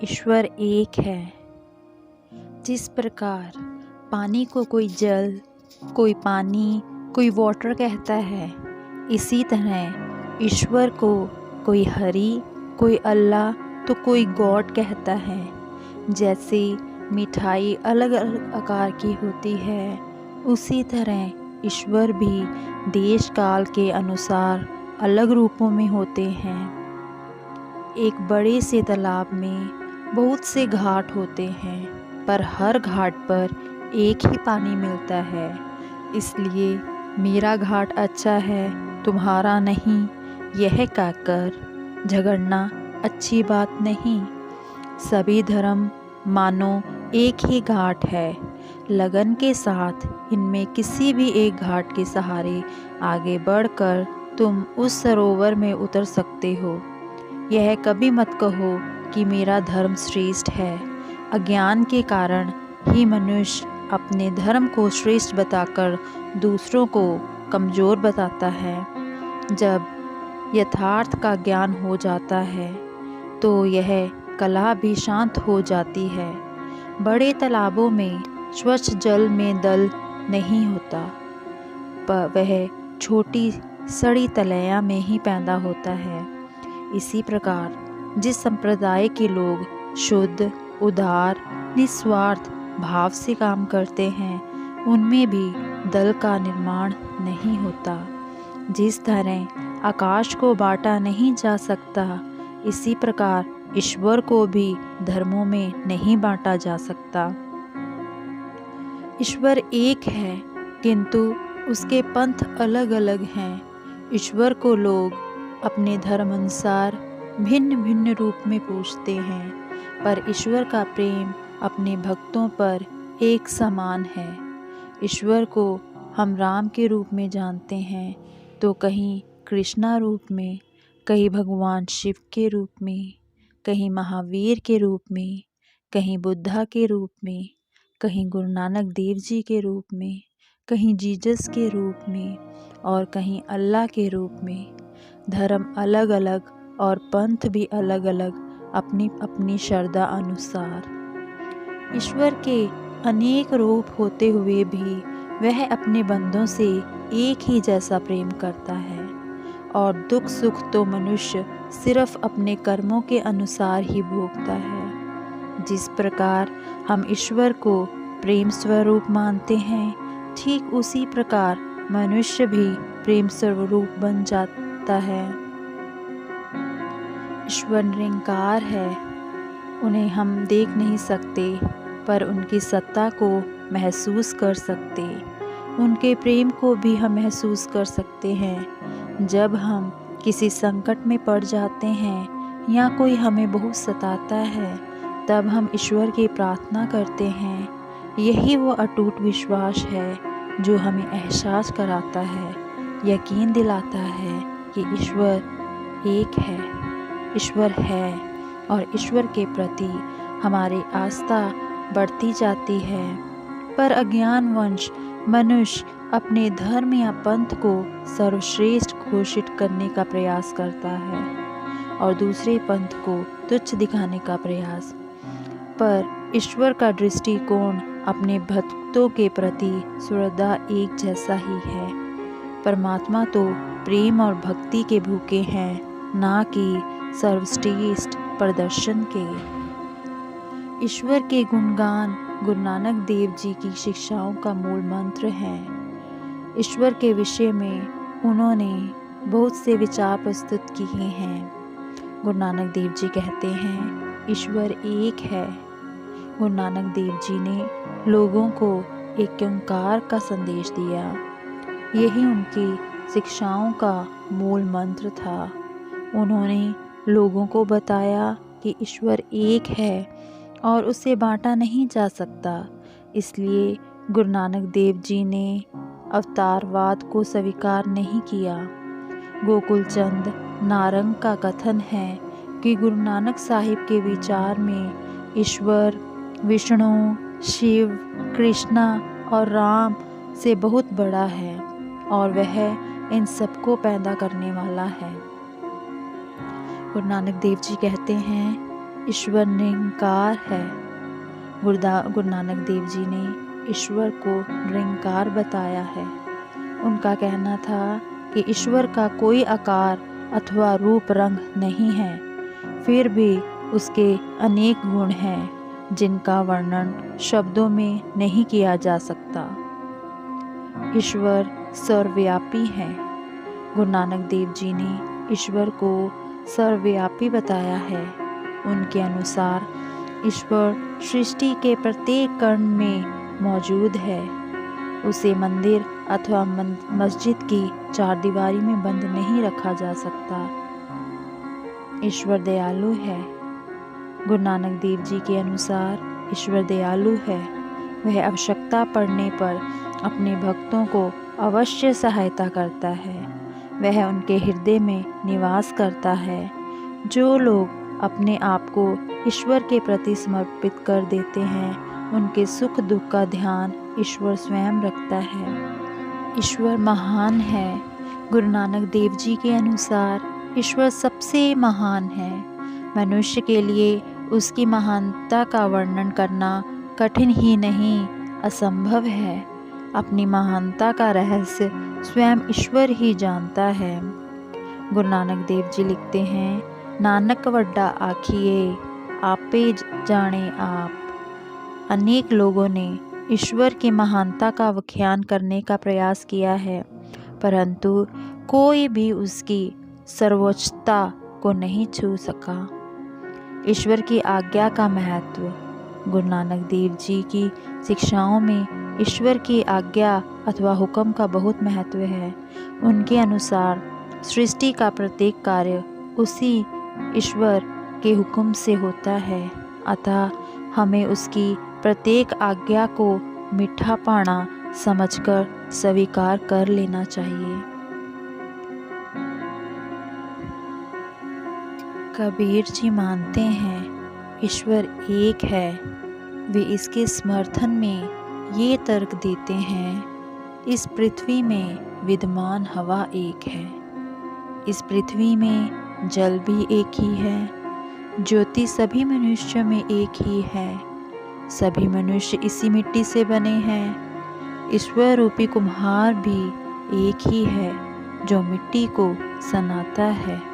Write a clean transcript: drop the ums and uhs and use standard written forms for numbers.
ईश्वर एक है। जिस प्रकार पानी को कोई जल, कोई पानी, कोई वाटर कहता है, इसी तरह ईश्वर को कोई हरि, कोई अल्लाह तो कोई गॉड कहता है। जैसे मिठाई अलग अलग आकार की होती है, उसी तरह ईश्वर भी देश काल के अनुसार अलग रूपों में होते हैं। एक बड़े से तालाब में बहुत से घाट होते हैं, पर हर घाट पर एक ही पानी मिलता है। इसलिए मेरा घाट अच्छा है, तुम्हारा नहीं, यह कहकर झगड़ना अच्छी बात नहीं। सभी धर्म मानो एक ही घाट है। लगन के साथ इनमें किसी भी एक घाट के सहारे आगे बढ़कर तुम उस सरोवर में उतर सकते हो। यह कभी मत कहो कि मेरा धर्म श्रेष्ठ है। अज्ञान के कारण ही मनुष्य अपने धर्म को श्रेष्ठ बताकर दूसरों को कमज़ोर बताता है। जब यथार्थ का ज्ञान हो जाता है तो यह कला भी शांत हो जाती है। बड़े तालाबों में स्वच्छ जल में दल नहीं होता, पर वह छोटी सड़ी तलैया में ही पैदा होता है। इसी प्रकार जिस संप्रदाय के लोग शुद्ध, उदार, निस्वार्थ भाव से काम करते हैं, उनमें भी दल का निर्माण नहीं होता। जिस तरह आकाश को बांटा नहीं जा सकता, इसी प्रकार ईश्वर को भी धर्मों में नहीं बांटा जा सकता। ईश्वर एक है, किंतु उसके पंथ अलग अलग हैं। ईश्वर को लोग अपने धर्म अनुसार भिन्न भिन्न रूप में पूजते हैं, पर ईश्वर का प्रेम अपने भक्तों पर एक समान है। ईश्वर को हम राम के रूप में जानते हैं, तो कहीं कृष्णा रूप में, कहीं भगवान शिव के रूप में, कहीं महावीर के रूप में, कहीं बुद्धा के रूप में, कहीं गुरु नानक देव जी के रूप में, कहीं जीसस के रूप में और कहीं अल्लाह के रूप में। धर्म अलग अलग और पंथ भी अलग अलग अपनी अपनी श्रद्धा अनुसार। ईश्वर के अनेक रूप होते हुए भी वह अपने बंदों से एक ही जैसा प्रेम करता है, और दुख सुख तो मनुष्य सिर्फ अपने कर्मों के अनुसार ही भोगता है। जिस प्रकार हम ईश्वर को प्रेम स्वरूप मानते हैं, ठीक उसी प्रकार मनुष्य भी प्रेम स्वरूप बन जाता है। ईश्वर निरंकार है, उन्हें हम देख नहीं सकते, पर उनकी सत्ता को महसूस कर सकते। उनके प्रेम को भी हम महसूस कर सकते हैं। जब हम किसी संकट में पड़ जाते हैं या कोई हमें बहुत सताता है, तब हम ईश्वर की प्रार्थना करते हैं। यही वो अटूट विश्वास है जो हमें एहसास कराता है, यकीन दिलाता है कि ईश्वर एक है, ईश्वर है, और ईश्वर के प्रति हमारी आस्था बढ़ती जाती है। पर अज्ञानवश मनुष्य अपने धर्म या पंथ को सर्वश्रेष्ठ घोषित करने का प्रयास करता है और दूसरे पंथ को तुच्छ दिखाने का प्रयास। पर ईश्वर का दृष्टिकोण अपने भक्तों के प्रति श्रद्धा एक जैसा ही है। परमात्मा तो प्रेम और भक्ति के भूखे हैं, ना कि सर्वश्रेष्ठ प्रदर्शन के। ईश्वर के गुणगान गुरु नानक देव जी की शिक्षाओं का मूल मंत्र है। ईश्वर के विषय में उन्होंने बहुत से विचार प्रस्तुत किए हैं। गुरु नानक देव जी कहते हैं, ईश्वर एक है। गुरु नानक देव जी ने लोगों को एक ओंकार का संदेश दिया। यही उनकी शिक्षाओं का मूल मंत्र था। उन्होंने लोगों को बताया कि ईश्वर एक है और उसे बांटा नहीं जा सकता। इसलिए गुरु नानक देव जी ने अवतारवाद को स्वीकार नहीं किया। गोकुल चंद नारंग का कथन है कि गुरु नानक साहिब के विचार में ईश्वर विष्णु, शिव, कृष्णा और राम से बहुत बड़ा है और वह इन सबको पैदा करने वाला है। गुरु नानक देव जी कहते हैं, ईश्वर निरंकार है। गुरु नानक देव जी ने ईश्वर को निरंकार बताया है। उनका कहना था कि ईश्वर का कोई आकार अथवा रूप रंग नहीं है, फिर भी उसके अनेक गुण हैं जिनका वर्णन शब्दों में नहीं किया जा सकता। ईश्वर सर्वव्यापी है। गुरु नानक देव जी ने ईश्वर को सर्वव्यापी बताया है। उनके अनुसार ईश्वर सृष्टि के प्रत्येक कण में मौजूद है। उसे मंदिर अथवा मस्जिद की चारदीवारी में बंद नहीं रखा जा सकता। ईश्वर दयालु है। गुरु नानक देव जी के अनुसार ईश्वर दयालु है। वह आवश्यकता पड़ने पर अपने भक्तों को अवश्य सहायता करता है। वह उनके हृदय में निवास करता है। जो लोग अपने आप को ईश्वर के प्रति समर्पित कर देते हैं, उनके सुख दुख का ध्यान ईश्वर स्वयं रखता है। ईश्वर महान है। गुरु नानक देव जी के अनुसार ईश्वर सबसे महान है। मनुष्य के लिए उसकी महानता का वर्णन करना कठिन ही नहीं, असंभव है। अपनी महानता का रहस्य स्वयं ईश्वर ही जानता है। गुरु नानक देव जी लिखते हैं, नानक वड्डा आखिए आपे जाने आप। अनेक लोगों ने ईश्वर की महानता का व्याख्यान करने का प्रयास किया है, परंतु कोई भी उसकी सर्वोच्चता को नहीं छू सका। ईश्वर की आज्ञा का महत्व। गुरु नानक देव जी की शिक्षाओं में ईश्वर की आज्ञा अथवा हुक्म का बहुत महत्व है। उनके अनुसार सृष्टि का प्रत्येक कार्य उसी ईश्वर के हुक्म से होता है, अतः हमें उसकी प्रत्येक आज्ञा को मीठा पाना समझकर स्वीकार कर लेना चाहिए। कबीर जी मानते हैं ईश्वर एक है। वे इसके समर्थन में ये तर्क देते हैं, इस पृथ्वी में विद्यमान हवा एक है, इस पृथ्वी में जल भी एक ही है, ज्योति सभी मनुष्यों में एक ही है, सभी मनुष्य इसी मिट्टी से बने हैं, ईश्वर रूपी कुम्हार भी एक ही है जो मिट्टी को सनाता है।